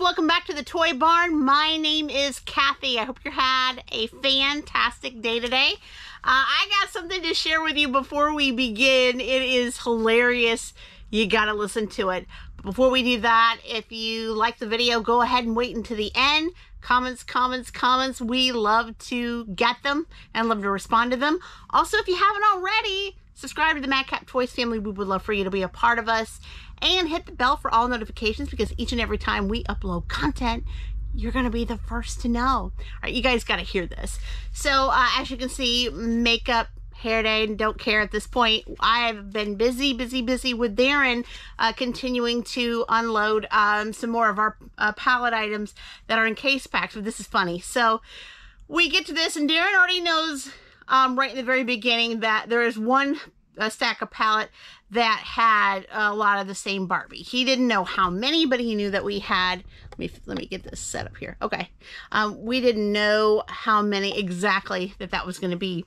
welcome back to the Toy Barn. My name is Kathy. I hope you had a fantastic day today. I got something to share with you before we begin. It is hilarious. You gotta listen to it. But before we do that, if you like the video, go ahead and wait until the end. Comments. We love to get them and love to respond to them. Also, if you haven't already, subscribe to the Madcap Toys family. We would love for you to be a part of us. And hit the bell for all notifications, because each and every time we upload content, you're going to be the first to know. All right, you guys got to hear this. So, as you can see, makeup, hair day, don't care at this point. I've been busy with Daren, continuing to unload some more of our pallet items that are in case packs. But this is funny. So, we get to this, and Daren already knows right in the very beginning that there is one stack of pallet that had a lot of the same Barbie. He didn't know how many, but he knew that we had, let me get this set up here. Okay. We didn't know how many exactly that was going to be.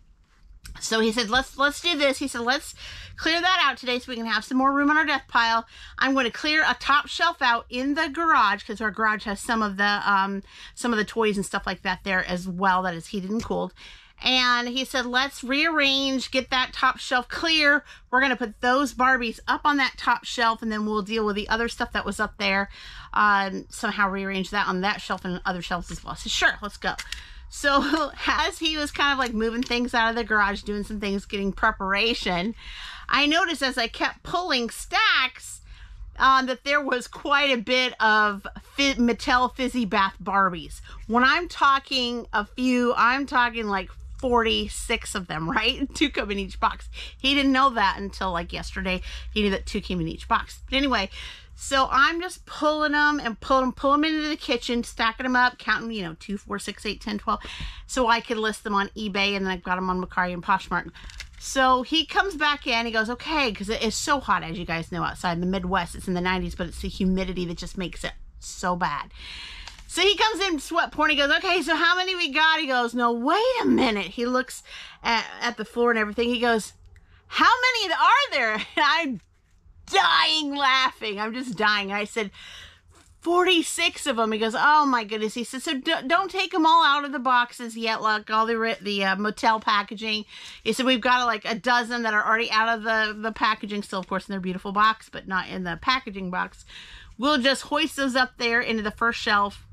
So he said, let's do this. He said, let's clear that out today so we can have some more room on our death pile. I'm going to clear a top shelf out in the garage, because our garage has some of the toys and stuff like that there as well, that is heated and cooled. And he said, let's rearrange, get that top shelf clear. We're going to put those Barbies up on that top shelf, and then we'll deal with the other stuff that was up there. Somehow rearrange that on that shelf and other shelves as well. So sure, let's go. So as he was kind of like moving things out of the garage, doing some things, getting preparation, I noticed as I kept pulling stacks that there was quite a bit of Mattel Fizzy Bath Barbies. When I'm talking a few, I'm talking like 46 of them, right? 2 come in each box. He didn't know that until like yesterday. He knew that 2 came in each box. But anyway, so I'm just pulling them and pull them into the kitchen, stacking them up, counting, you know, 2, 4, 6, 8, 10, 12, so I could list them on eBay, and then I've got them on Mercari and Poshmark. So he comes back in, he goes, okay, because it is so hot, as you guys know, outside in the Midwest. It's in the 90s, but it's the humidity that just makes it so bad. So he comes in sweat pouring. He goes, okay, so how many we got? He goes, no, wait a minute. He looks at the floor and everything. He goes, how many are there? And I'm dying laughing. I'm just dying. I said, 46 of them. He goes, oh my goodness. He said, so don't take them all out of the boxes yet, like all the Mattel packaging. He said, we've got like a dozen that are already out of the packaging, still of course in their beautiful box, but not in the packaging box. We'll just hoist those up there into the first shelf,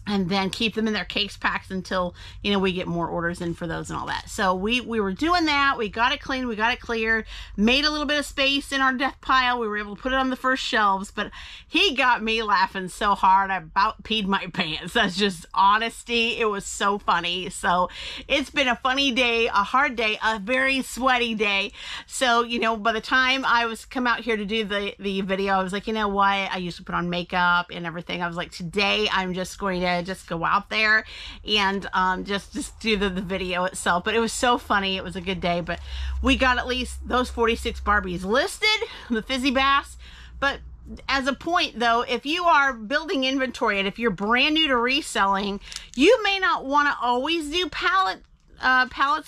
and then keep them in their case packs until, you know, we get more orders in for those and all that. So we were doing that. We got it clean. We got it cleared. Made a little bit of space in our death pile. We were able to put it on the first shelves. But he got me laughing so hard I about peed my pants. That's just honesty. It was so funny. So it's been a funny day, a hard day, a very sweaty day. So, you know, by the time I was come out here to do the video, I was like, you know what? I used to put on makeup and everything. I was like, today I'm just going to just go out there and just do the video itself. But it was so funny. It was a good day. But we got at least those 46 Barbies listed, the Fizzy Baths. But as a point though, if you are building inventory and if you're brand new to reselling, you may not want to always do pallets,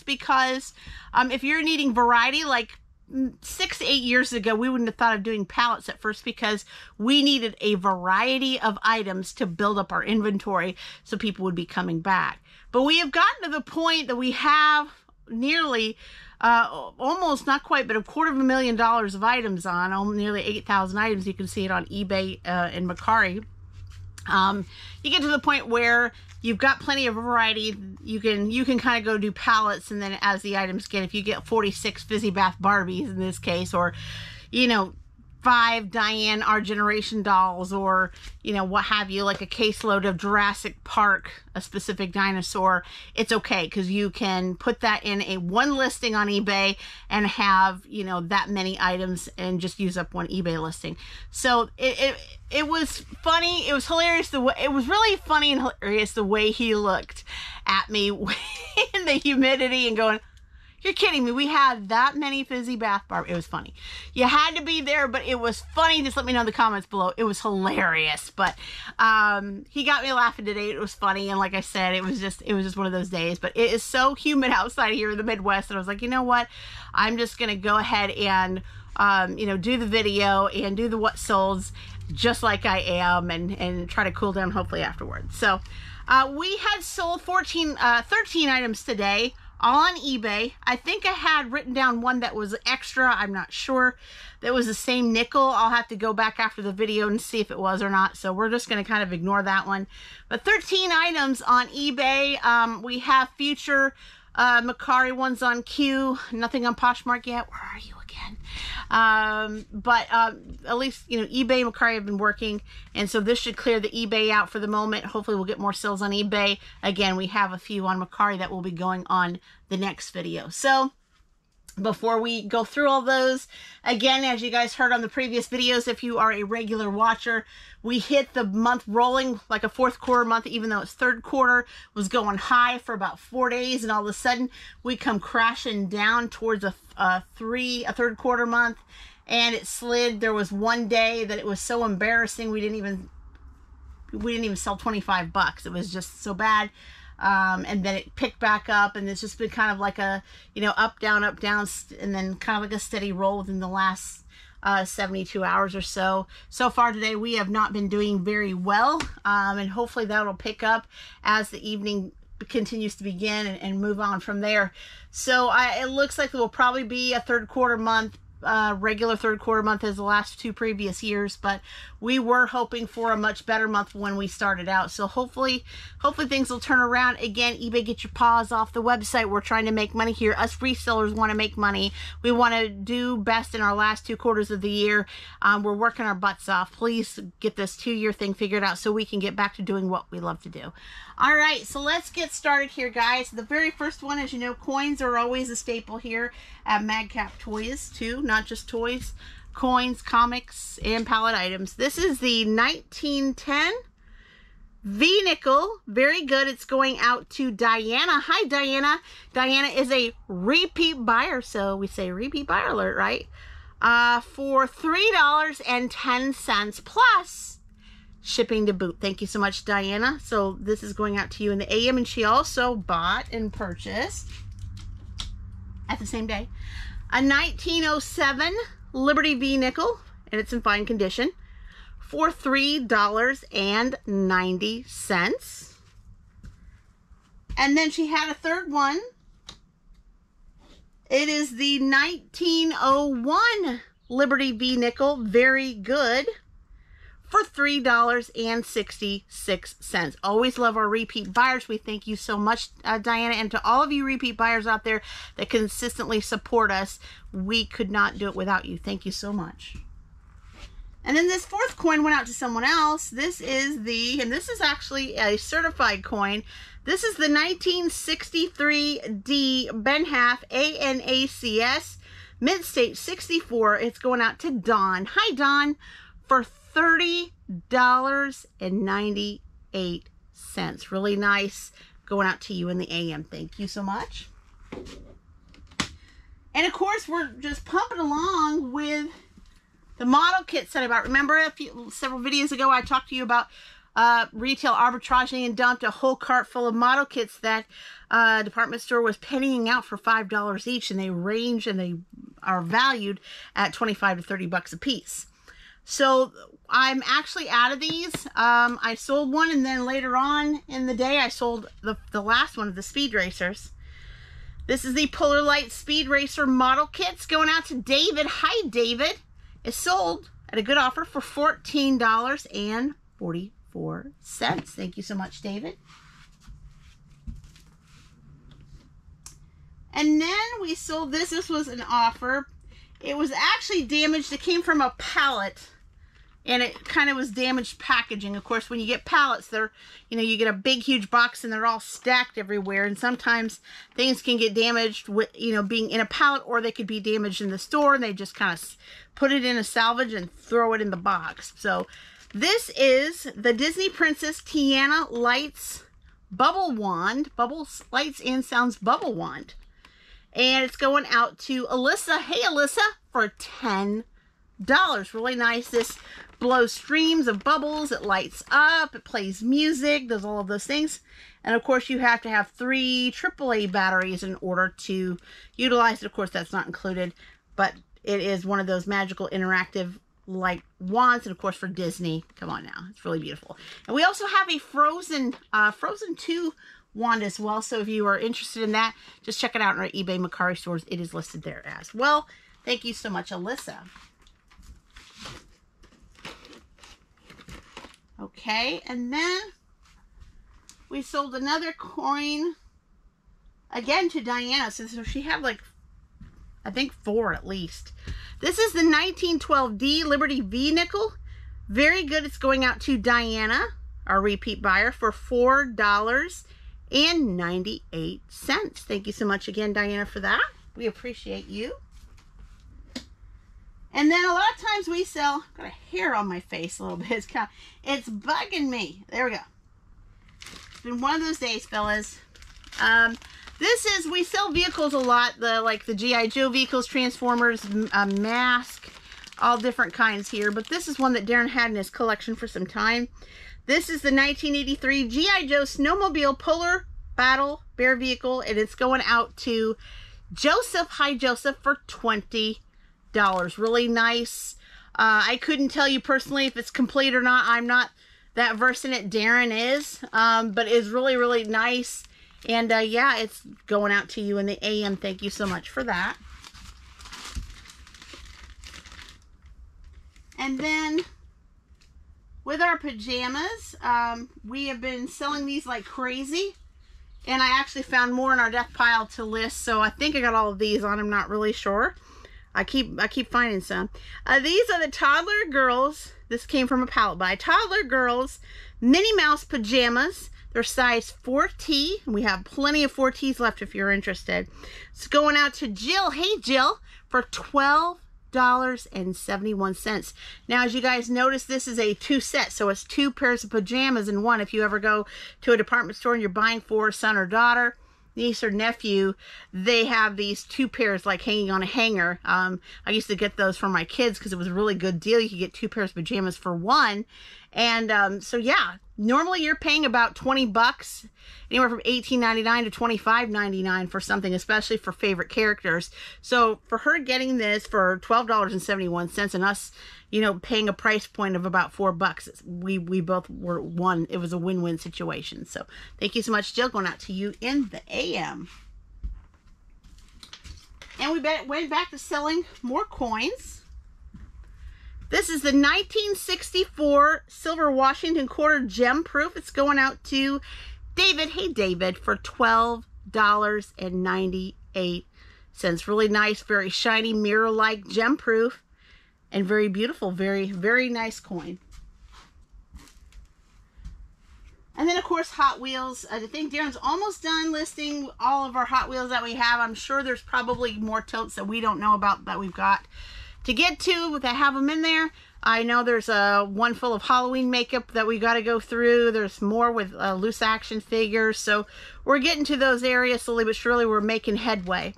because if you're needing variety, like 6 to 8 years ago, we wouldn't have thought of doing pallets at first, because we needed a variety of items to build up our inventory so people would be coming back. But we have gotten to the point that we have nearly almost, not quite, but $250,000 of items on, nearly 8,000 items. You can see it on eBay and Mercari. You get to the point where you've got plenty of variety. You can kind of go do pallets, and then as the items get, if you get 46 Fizzy Bath Barbies in this case, or, you know, 5 Diane Our Generation dolls, or, you know, what have you, like a caseload of Jurassic Park, a specific dinosaur, it's okay, because you can put that in one listing on eBay and have, you know, that many items and just use up one eBay listing. So it was funny. It was hilarious. It was really funny and hilarious the way he looked at me in the humidity and going, you're kidding me. We had that many Fizzy Bath Barbies. It was funny. You had to be there, but it was funny. Just let me know in the comments below. It was hilarious. But he got me laughing today. It was funny. And like I said, it was just one of those days. But it is so humid outside here in the Midwest. And I was like, you know what? I'm just going to go ahead and you know, do the video and do the what solds just like I am, and try to cool down hopefully afterwards. So we had sold 13 items today, all on eBay. I think I had written down one that was extra. I'm not sure. That was the same nickel. I'll have to go back after the video and see if it was or not. So we're just going to kind of ignore that one. But 13 items on eBay. We have future Macari ones on queue. Nothing on Poshmark yet. Where are you again? But at least, you know, eBay and Macari have been working, and so this should clear the eBay out for the moment. Hopefully we'll get more sales on eBay. Again, we have a few on Macari that will be going on the next video. So before we go through all those, again, as you guys heard on the previous videos, if you are a regular watcher, we hit the month rolling like a fourth quarter month, even though it's third quarter, was going high for about 4 days, and all of a sudden we come crashing down towards a third quarter month, and it slid. There was one day that it was so embarrassing we didn't even sell 25 bucks. It was just so bad. And then it picked back up, and it's just been kind of like a, you know, up, down, and then kind of like a steady roll within the last 72 hours or so. So far today, we have not been doing very well, and hopefully that'll pick up as the evening continues to begin and move on from there. So it looks like it will probably be a third quarter month, regular third quarter month as the last 2 previous years, but we were hoping for a much better month when we started out. So hopefully things will turn around. Again, eBay, get your paws off the website. We're trying to make money here. Us resellers want to make money. We want to do best in our last 2 quarters of the year. We're working our butts off. Please get this 2-year thing figured out so we can get back to doing what we love to do. All right, so let's get started here, guys. The very first one, as you know, coins are always a staple here at Madcap Toys too, not just toys, coins, comics, and pallet items. This is the 1910 V-nickel. Very good. It's going out to Diana. Hi, Diana. Diana is a repeat buyer, so we say repeat buyer alert, right? For $3.10 plus shipping to boot. Thank you so much, Diana. So this is going out to you in the AM, and she also bought and purchased at the same day a 1907 Liberty V nickel, and it's in fine condition, for $3.90. And then she had a third one. It is the 1901 Liberty V nickel, very good, for $3.66. Always love our repeat buyers. We thank you so much, Diana, and to all of you repeat buyers out there that consistently support us. We could not do it without you. Thank you so much. And then this fourth coin went out to someone else. This is and this is actually a certified coin. This is the 1963D Benhalf ANACS Mid-State 64. It's going out to Dawn. Hi, Dawn, for $30.98. Really nice. Going out to you in the AM. Thank you so much. And of course, we're just pumping along with the model kit set about. Remember several videos ago, I talked to you about retail arbitraging and dumped a whole cart full of model kits that department store was pennying out for $5 each, and they range and they are valued at 25 to 30 bucks a piece. So I'm actually out of these. I sold one, and then later on in the day I sold the last one of the Speed Racers. This is the Polar Light Speed Racer model kits, going out to David. Hi, David. It's sold at a good offer for $14.44. Thank you so much, David. And then we sold this. This was an offer. It was actually damaged. It came from a pallet, and it kind of was damaged packaging. Of course, when you get pallets, they're, you know, you get a big, huge box, and they're all stacked everywhere. And sometimes things can get damaged with, you know, being in a pallet, or they could be damaged in the store, and they just kind of put it in a salvage and throw it in the box. So this is the Disney Princess Tiana Lights Bubble Wand. Bubbles, lights, and sounds bubble wand. And it's going out to Alyssa. Hey, Alyssa, for $10. Really nice. This blows streams of bubbles. It lights up. It plays music. Does all of those things. And, of course, you have to have 3 AAA batteries in order to utilize it. Of course, that's not included. But it is one of those magical interactive like wands, and of course for Disney. Come on now, it's really beautiful. And we also have a Frozen 2 wand as well, so if you are interested in that, just check it out in our eBay Mercari stores. It is listed there as well. Thank you so much, Alyssa. Okay, and then we sold another coin again to Diana. So she had like, I think 4 at least. This is the 1912D Liberty V nickel. Very good. It's going out to Diana, our repeat buyer, for $4.98. Thank you so much again, Diana, for that. We appreciate you. And then a lot of times we sell, got a hair on my face a little bit. It's bugging me. There we go. It's been one of those days, fellas. We sell vehicles a lot, like the G.I. Joe vehicles, Transformers, Mask, all different kinds here. But this is one that Daren had in his collection for some time. This is the 1983 G.I. Joe Snowmobile Polar Battle Bear vehicle, and it's going out to Joseph. Hi, Joseph, for $20. Really nice. I couldn't tell you personally if it's complete or not. I'm not that versed in it. Daren is, but it's really, really nice. And yeah, it's going out to you in the AM. Thank you so much for that. And then with our pajamas, we have been selling these like crazy. And I actually found more in our death pile to list. So I think I got all of these on. I'm not really sure. I keep finding some. These are the Toddler Girls. This came from a pallet buy. Toddler Girls Minnie Mouse pajamas. They're size 4T. We have plenty of 4Ts left if you're interested. It's going out to Jill. Hey, Jill, for $12.71. Now, as you guys notice, this is a 2 set. So it's 2 pairs of pajamas in one. If you ever go to a department store and you're buying for a son or daughter, niece or nephew, they have these 2 pairs like hanging on a hanger. I used to get those for my kids because it was a really good deal. You could get 2 pairs of pajamas for 1. And so yeah, normally you're paying about 20 bucks, anywhere from $18.99 to $25.99 for something, especially for favorite characters. So for her getting this for $12.71 and us, you know, paying a price point of about $4, we both were one. It was a win-win situation. So thank you so much, Jill. Going out to you in the AM. And we went back to selling more coins. This is the 1964 Silver Washington Quarter Gem Proof. It's going out to David. Hey, David, for $12.98. Really nice, very shiny, mirror-like gem proof, and very beautiful. Very, very nice coin. And then, of course, Hot Wheels. I think Daren's almost done listing all of our Hot Wheels that we have. I'm sure there's probably more totes that we don't know about that we've got to get to that have them in there. I know there's one full of Halloween makeup that we got to go through. There's more with loose action figures. So we're getting to those areas slowly but surely. We're making headway.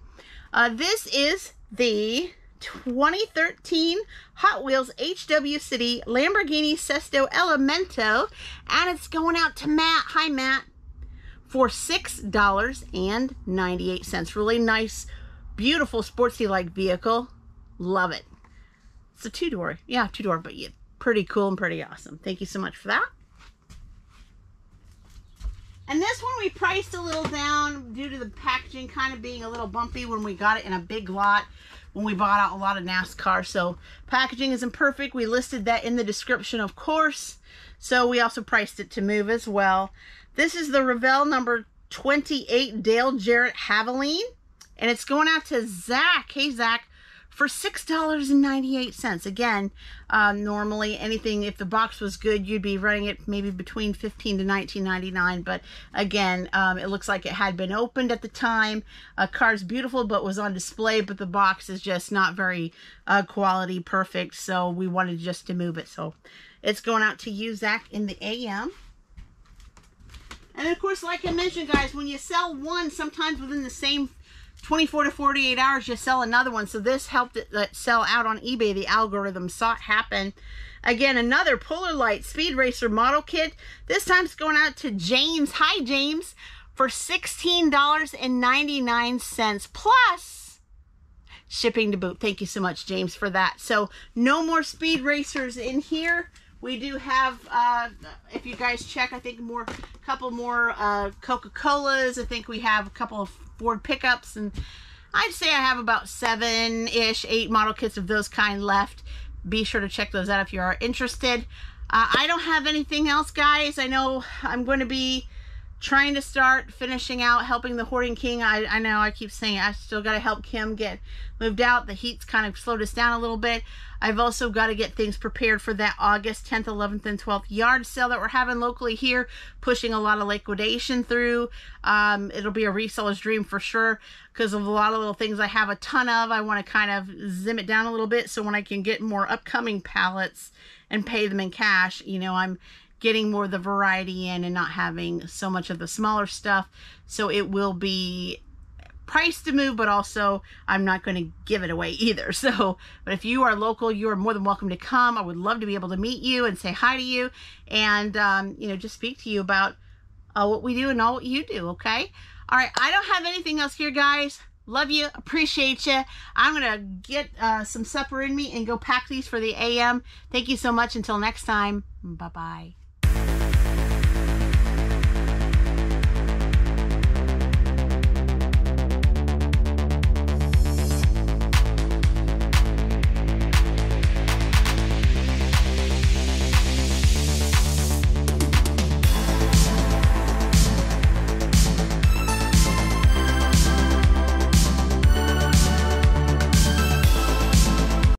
This is the 2013 Hot Wheels HW City Lamborghini Sesto Elemento, and it's going out to Matt. Hi, Matt, for $6.98. Really nice, beautiful, sportsy-like vehicle. Love it. It's a 2-door. Yeah, 2-door, but yeah, pretty cool and pretty awesome. Thank you so much for that. And this one we priced a little down due to the packaging kind of being a little bumpy when we got it in a big lot, when we bought out a lot of NASCAR. So packaging isn't perfect. We listed that in the description, of course. So we also priced it to move as well. This is the Revell number 28 Dale Jarrett Haviline. And it's going out to Zach. Hey, Zach, for $6.98. Again, normally anything, if the box was good, you'd be running it maybe between $15 to $19.99. But again, it looks like it had been opened at the time. Car's beautiful, but was on display, but the box is just not very quality perfect. So we wanted just to move it. So it's going out to you, Zach, in the AM. And of course, like I mentioned, guys, when you sell one, sometimes within the same 24 to 48 hours, you sell another one. So this helped it sell out on eBay. The algorithm saw it happen. Again, another Polar Light Speed Racer model kit. This time it's going out to James. Hi, James, for $16.99. Plus, shipping to boot. Thank you so much, James, for that. So no more Speed Racers in here. We do have, if you guys check, I think a couple more Coca-Colas. I think we have a couple of Ford pickups, and I'd say I have about 7-ish, 8 model kits of those kind left. Be sure to check those out if you are interested. I don't have anything else, guys. I know I'm going to be trying to start finishing out helping the Hoarding King. I know I keep saying I still got to help Kim get moved out. The heat's kind of slowed us down a little bit. I've also got to get things prepared for that August 10th, 11th, and 12th yard sale that we're having locally here, pushing a lot of liquidation through. It'll be a reseller's dream for sure, because of a lot of little things I have a ton of. I want to kind of zim it down a little bit, so when I can get more upcoming pallets and pay them in cash, you know, I'm getting more of the variety in and not having so much of the smaller stuff. So it will be priced to move, but also I'm not going to give it away either. So, but if you are local, you are more than welcome to come. I would love to be able to meet you and say hi to you, and you know, just speak to you about what we do and all what you do. Okay. All right. I don't have anything else here, guys. Love you. Appreciate you. I'm going to get some supper in me and go pack these for the AM. Thank you so much. Until next time. Bye-bye.